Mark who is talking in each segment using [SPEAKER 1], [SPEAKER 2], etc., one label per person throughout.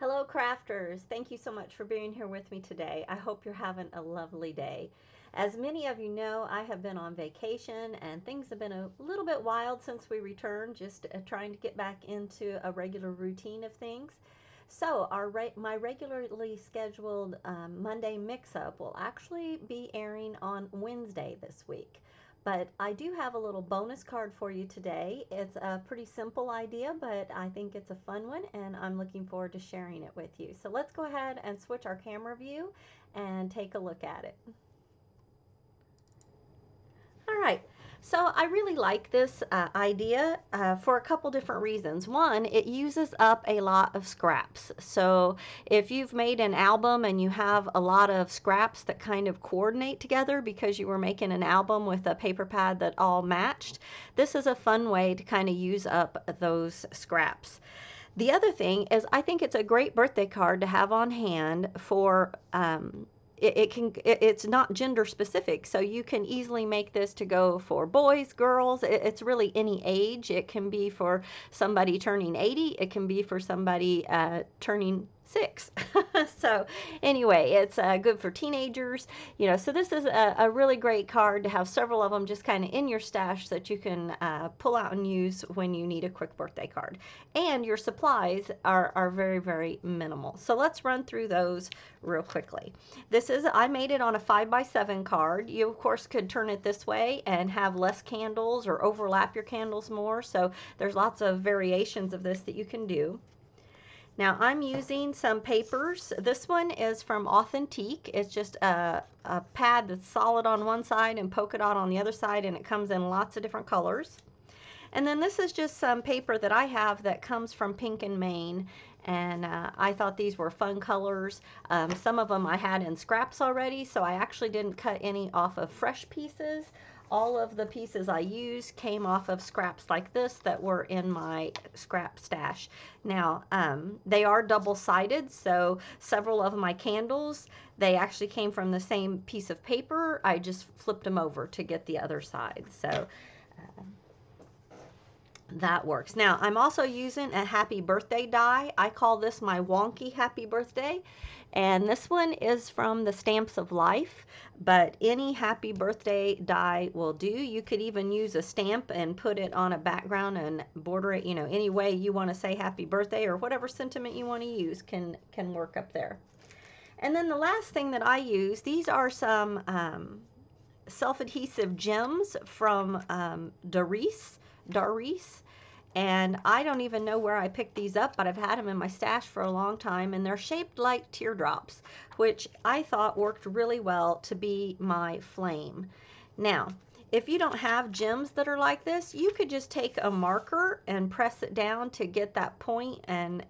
[SPEAKER 1] Hello, crafters. Thank you so much for being here with me today. I hope you're having a lovely day. As many of you know, I have been on vacation and things have been a little bit wild since we returned, just trying to get back into a regular routine of things. So, my regularly scheduled Monday mix up will actually be airing on Wednesday this week. But I do have a little bonus card for you today. It's a pretty simple idea, but I think it's a fun one, and I'm looking forward to sharing it with you. So let's go ahead and switch our camera view and take a look at it. All right. So I really like this idea for a couple different reasons. One, it uses up a lot of scraps. So if you've made an album and you have a lot of scraps that kind of coordinate together because you were making an album with a paper pad that all matched, this is a fun way to kind of use up those scraps. The other thing is, I think it's a great birthday card to have on hand for it's not gender specific, so you can easily make this to go for boys, girls. It's really any age. It can be for somebody turning 80. It can be for somebody turning 6. So anyway, it's good for teenagers. So this is a really great card to have several of them just kind of in your stash that you can pull out and use when you need a quick birthday card. And your supplies are very, very minimal. So let's run through those real quickly. I made it on a 5x7 card. You of course could turn it this way and have less candles or overlap your candles more. So there's lots of variations of this that you can do. Now I'm using some papers. This one is from Authentique. It's just a pad that's solid on one side and polka dot on the other side, and it comes in lots of different colors. And then this is just some paper that I have that comes from Pink and Main, and I thought these were fun colors. Some of them I had in scraps already, so I actually didn't cut any off of fresh pieces. All of the pieces I used came off of scraps like this that were in my scrap stash. Now, they are double-sided, so several of my candles, they actually came from the same piece of paper. I just flipped them over to get the other side. So that works. Now, I'm also using a happy birthday die. I call this my wonky happy birthday. And this one is from the Stamps of Life, but any happy birthday die will do. You could even use a stamp and put it on a background and border it, any way you want to say happy birthday, or whatever sentiment you want to use can work up there. And then the last thing that I use, these are some self-adhesive gems from Darice. And I don't even know where I picked these up, but I've had them in my stash for a long time, and they're shaped like teardrops, which I thought worked really well to be my flame. Now, if you don't have gems that are like this, you could just take a marker and press it down to get that point and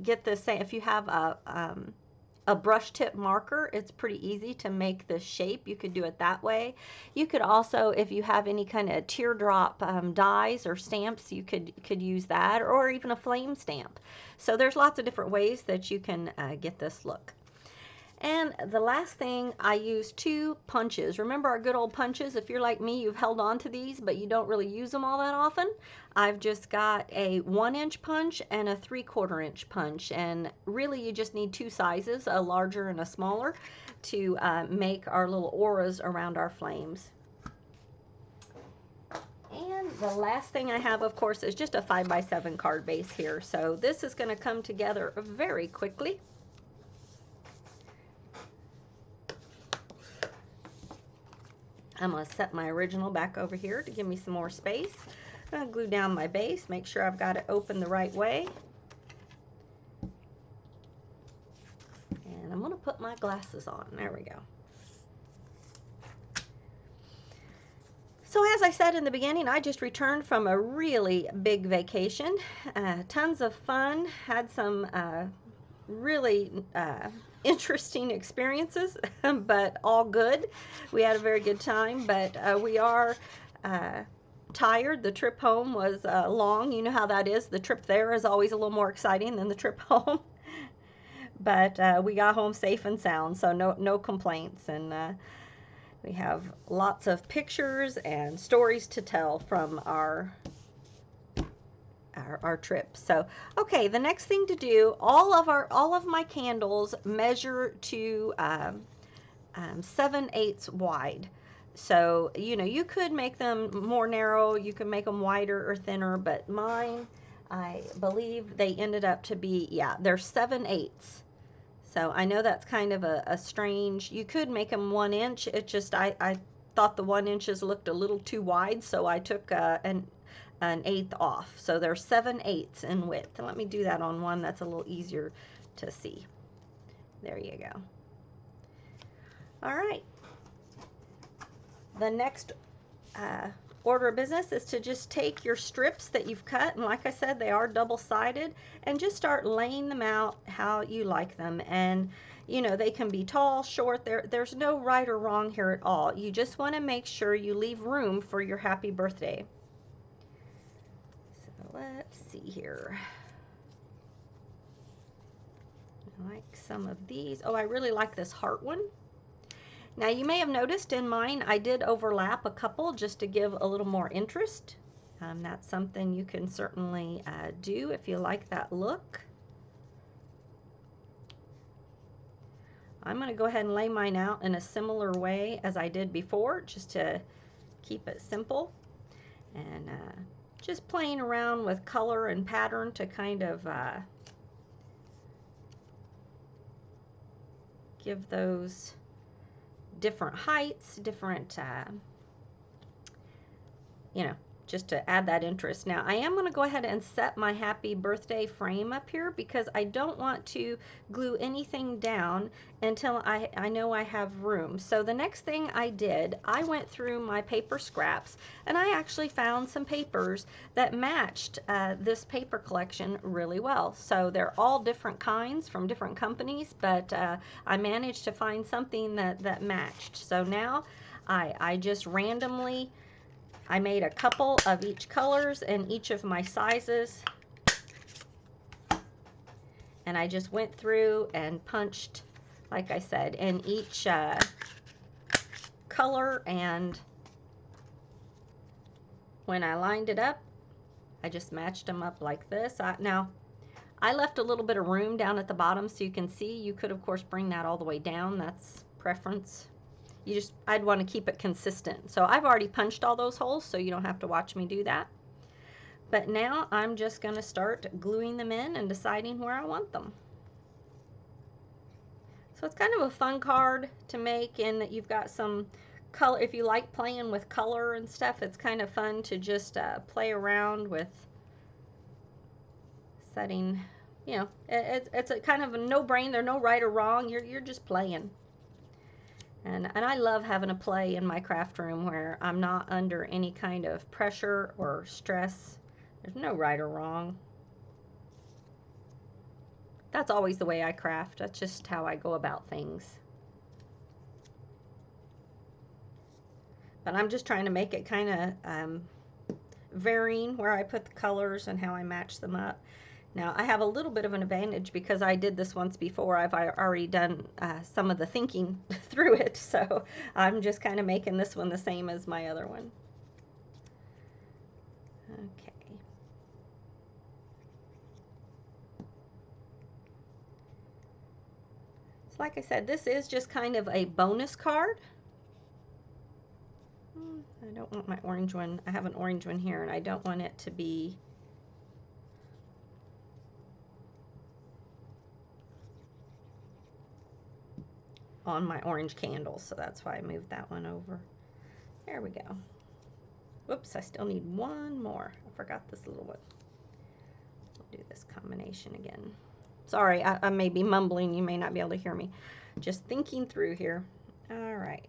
[SPEAKER 1] get the same. If you have a brush tip marker, it's pretty easy to make this shape. You could do it that way. You could also, if you have any kind of teardrop dies or stamps, you could use that, or even a flame stamp. So there's lots of different ways that you can get this look. And the last thing, I use 2 punches. Remember our good old punches? If you're like me, you've held on to these, but you don't really use them all that often. I've just got a 1-inch punch and a 3/4 inch punch. And really you just need 2 sizes, a larger and a smaller, to make our little auras around our flames. And the last thing I have, of course, is just a 5x7 card base here. So this is going to come together very quickly. I'm going to set my original back over here to give me some more space. I'm going to glue down my base, make sure I've got it open the right way. And I'm going to put my glasses on. There we go. So as I said in the beginning, I just returned from a really big vacation. Tons of fun. Had some really interesting experiences, but all good. We had a very good time, but we are tired. The trip home was long. You know how that is. The trip there is always a little more exciting than the trip home. But we got home safe and sound, so no complaints. And we have lots of pictures and stories to tell from our our trip. So, okay, the next thing to do, all of my candles measure to 7/8 wide. So, you know, you could make them more narrow, you can make them wider or thinner, but mine, I believe they ended up to be, yeah, they're 7/8. So I know that's kind of a strange, you could make them 1 inch. It just, I thought the 1 inches looked a little too wide, so I took an eighth off. So they're 7/8 in width. And let me do that on one that's a little easier to see. There you go. All right. The next order of business is to just take your strips that you've cut, and like I said, they are double-sided, and just start laying them out how you like them. And you know, they can be tall, short, there's no right or wrong here at all. You just want to make sure you leave room for your happy birthday. So let's see here. I like some of these. Oh, I really like this heart one. Now you may have noticed in mine I did overlap a couple just to give a little more interest. That's something you can certainly do if you like that look. I'm going to go ahead and lay mine out in a similar way as I did before, just to keep it simple. And just playing around with color and pattern to kind of give those different heights, different, you know, just to add that interest. Now, I am going to go ahead and set my happy birthday frame up here because I don't want to glue anything down until I know I have room. So the next thing I did, I went through my paper scraps and I actually found some papers that matched this paper collection really well. So they're all different kinds from different companies, but I managed to find something that matched. So now I just randomly, I made a couple of each colors and each of my sizes, and I just went through and punched, like I said, in each color, and when I lined it up, I just matched them up like this. Now, I left a little bit of room down at the bottom so you can see. You could, of course, bring that all the way down. That's preference. I'd want to keep it consistent. So I've already punched all those holes, so you don't have to watch me do that. But now I'm just going to start gluing them in and deciding where I want them. So it's kind of a fun card to make, in that you've got some color. If you like playing with color and stuff, it's kind of fun to just play around with setting, you know, it's a kind of a no-brainer. There's no right or wrong. You're just playing. And I love having a play in my craft room where I'm not under any kind of pressure or stress. There's no right or wrong. That's always the way I craft. That's just how I go about things. But I'm just trying to make it kind of varying where I put the colors and how I match them up. Now, I have a little bit of an advantage because I did this once before. I've already done some of the thinking through it, so I'm just kind of making this one the same as my other one. Okay. So like I said, this is just kind of a bonus card. I don't want my orange one. I have an orange one here, and I don't want it to be on my orange candle, so that's why I moved that one over. There we go. Whoops, I still need one more. I forgot this little one. We'll do this combination again. Sorry, I may be mumbling. You may not be able to hear me. Just thinking through here. All right.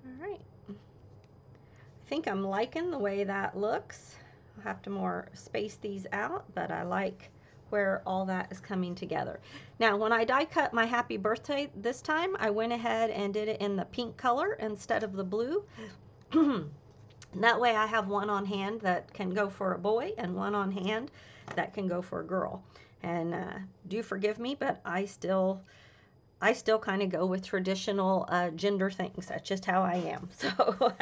[SPEAKER 1] All right. I think I'm liking the way that looks. I'll have to more space these out, but I like where all that is coming together. Now, when I die cut my happy birthday this time, I went ahead and did it in the pink color instead of the blue. That way I have one on hand that can go for a boy and one on hand that can go for a girl. And do forgive me, but I still kind of go with traditional gender things. That's just how I am. So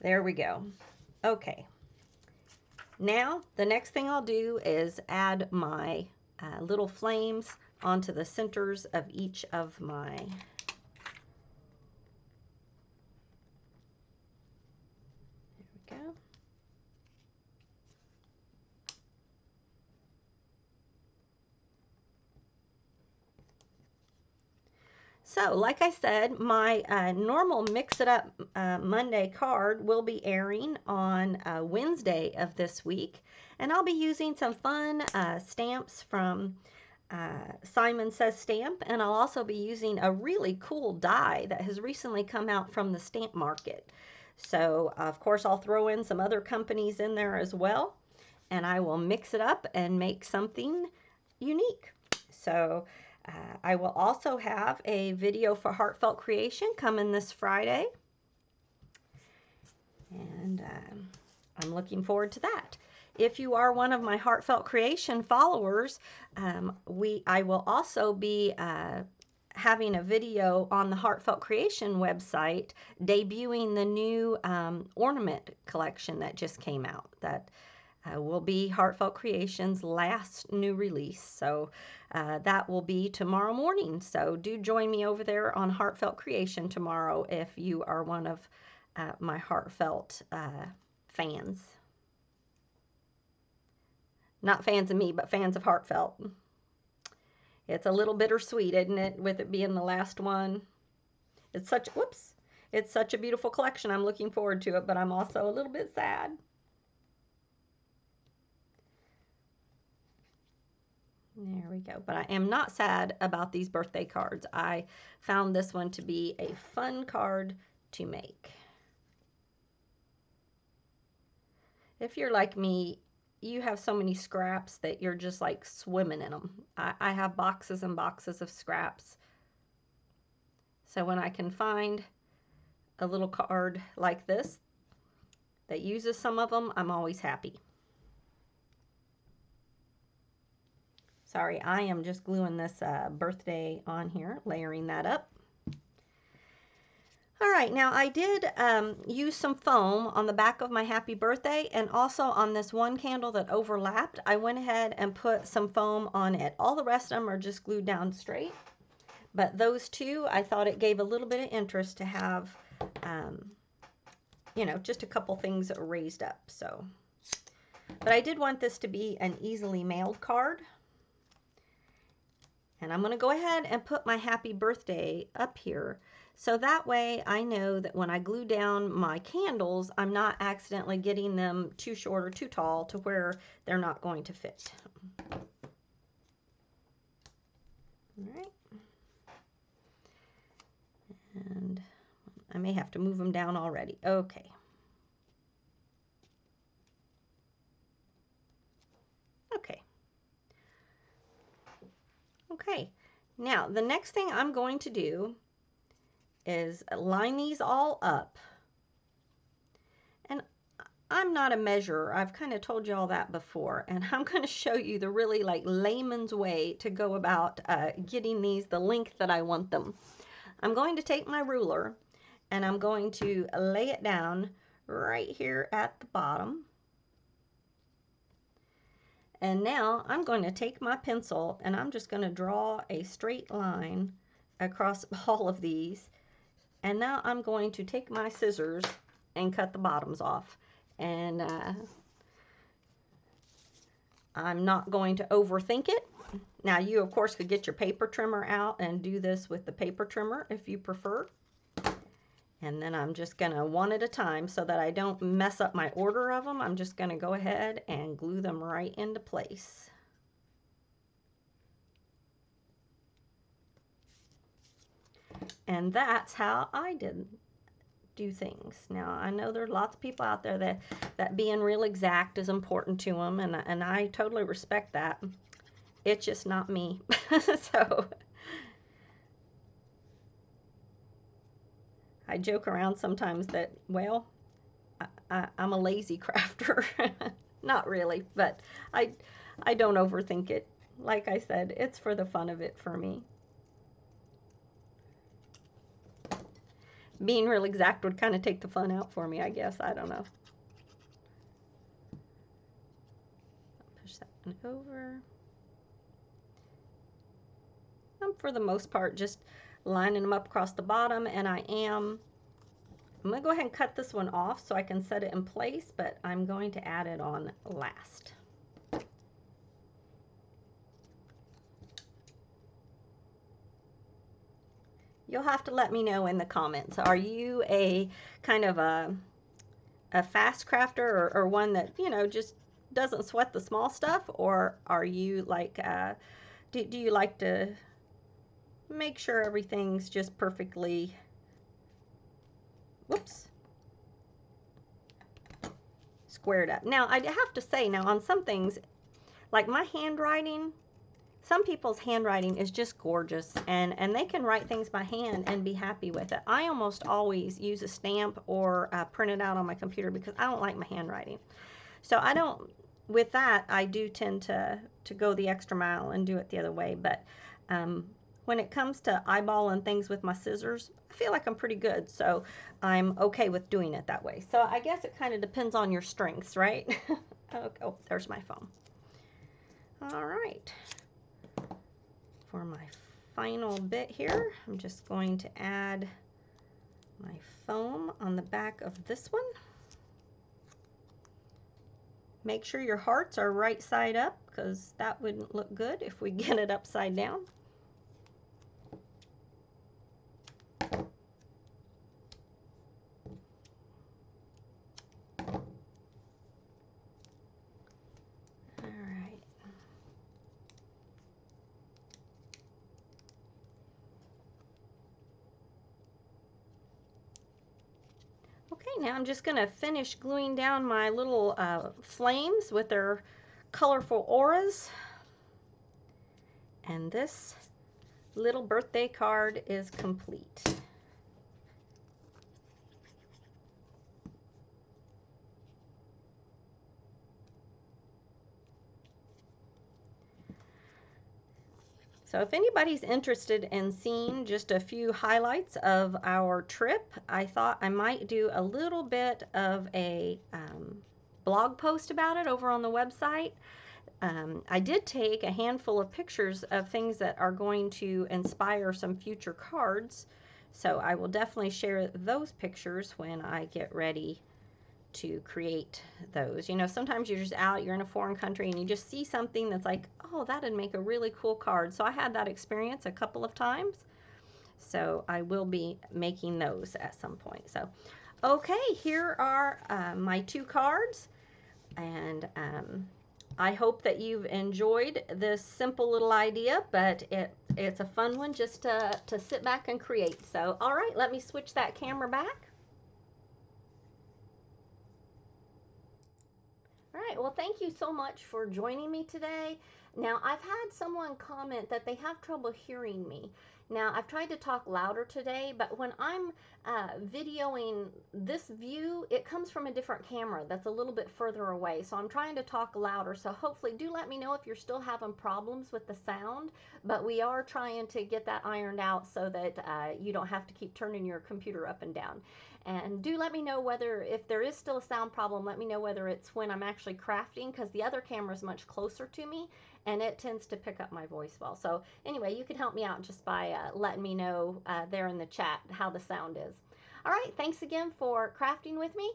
[SPEAKER 1] there we go. Okay. Now, the next thing I'll do is add my little flames onto the centers of each of my go. So, like I said, my normal Mix It Up Monday card will be airing on Wednesday of this week, and I'll be using some fun stamps from Simon Says Stamp, and I'll also be using a really cool die that has recently come out from the stamp market. So, of course, I'll throw in some other companies in there as well, and I will mix it up and make something unique. So, I will also have a video for Heartfelt Creation coming this Friday, and I'm looking forward to that. If you are one of my Heartfelt Creation followers, I will also be having a video on the Heartfelt Creation website debuting the new ornament collection that just came out. That will be Heartfelt Creation's last new release. So that will be tomorrow morning. So do join me over there on Heartfelt Creation tomorrow if you are one of my Heartfelt fans. Not fans of me, but fans of Heartfelt. It's a little bittersweet, isn't it, with it being the last one. It's such, whoops, it's such a beautiful collection. I'm looking forward to it, but I'm also a little bit sad. There we go. But I am not sad about these birthday cards. I found this one to be a fun card to make. If you're like me, you have so many scraps that you're just like swimming in them. I have boxes and boxes of scraps. So when I can find a little card like this that uses some of them, I'm always happy. Sorry, I am just gluing this birthday on here, layering that up. All right, now I did use some foam on the back of my happy birthday, and also on this one candle that overlapped, I went ahead and put some foam on it. All the rest of them are just glued down straight, but those two, I thought it gave a little bit of interest to have, you know, just a couple things raised up. So, but I did want this to be an easily mailed card. And I'm going to go ahead and put my happy birthday up here. So that way I know that when I glue down my candles, I'm not accidentally getting them too short or too tall to where they're not going to fit. All right. And I may have to move them down already. Okay. Okay. Okay. Now, the next thing I'm going to do is line these all up. And I'm not a measurer. I've kind of told you all that before. And I'm going to show you the really like layman's way to go about getting these the length that I want them. I'm going to take my ruler and I'm going to lay it down right here at the bottom. And now I'm going to take my pencil and I'm just going to draw a straight line across all of these. And now I'm going to take my scissors and cut the bottoms off. And I'm not going to overthink it. Now you of course could get your paper trimmer out and do this with the paper trimmer if you prefer. And then I'm just going to one at a time so that I don't mess up my order of them. I'm just going to go ahead and glue them right into place. And that's how I do things. Now, I know there are lots of people out there that being real exact is important to them, and I totally respect that. It's just not me. So I joke around sometimes that, well, I'm a lazy crafter. Not really, but I don't overthink it. Like I said, it's for the fun of it for me. Being real exact would kind of take the fun out for me, I guess. I don't know. and over. I'm, for the most part, just lining them up across the bottom, and I'm going to go ahead and cut this one off so I can set it in place, but I'm going to add it on last. You'll have to let me know in the comments. Are you a kind of a fast crafter, or one that, you know, just doesn't sweat the small stuff? Or are you like, do you like to make sure everything's just perfectly, whoops, squared up? Now, I have to say, now on some things, like my handwriting, some people's handwriting is just gorgeous, and they can write things by hand and be happy with it. I almost always use a stamp or print it out on my computer because I don't like my handwriting. So I don't, with that, I do tend to go the extra mile and do it the other way. But when it comes to eyeballing things with my scissors, I feel like I'm pretty good. So I'm okay with doing it that way. So I guess it kind of depends on your strengths, right? Oh, there's my phone. All right. For my final bit here, I'm just going to add my foam on the back of this one. Make sure your hearts are right side up, because that wouldn't look good if we get it upside down. Okay, now I'm just going to finish gluing down my little flames with their colorful auras. And this little birthday card is complete. So if anybody's interested in seeing just a few highlights of our trip, I thought I might do a little bit of a blog post about it over on the website. I did take a handful of pictures of things that are going to inspire some future cards, so I will definitely share those pictures when I get ready to create those. You know, sometimes you're just out, you're in a foreign country, and you just see something that's like, oh, that'd make a really cool card. So I had that experience a couple of times. So I will be making those at some point. So, okay, here are my two cards. And I hope that you've enjoyed this simple little idea, but it's a fun one just to sit back and create. So, all right, let me switch that camera back. All right, well, thank you so much for joining me today. Now, I've had someone comment that they have trouble hearing me. Now, I've tried to talk louder today, but when I'm videoing this view, it comes from a different camera that's a little bit further away. So I'm trying to talk louder. So hopefully, do let me know if you're still having problems with the sound. But we are trying to get that ironed out so that you don't have to keep turning your computer up and down. And do let me know whether, if there is still a sound problem, let me know whether it's when I'm actually crafting, because the other camera is much closer to me and it tends to pick up my voice well. So anyway, you can help me out just by letting me know there in the chat how the sound is. All right, thanks again for crafting with me.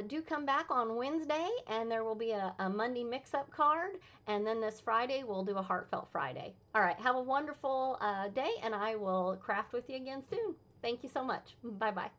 [SPEAKER 1] Do come back on Wednesday, and there will be a Monday mix-up card, and then this Friday we'll do a Heartfelt Friday. All right, have a wonderful day, and I will craft with you again soon. Thank you so much. Bye-bye.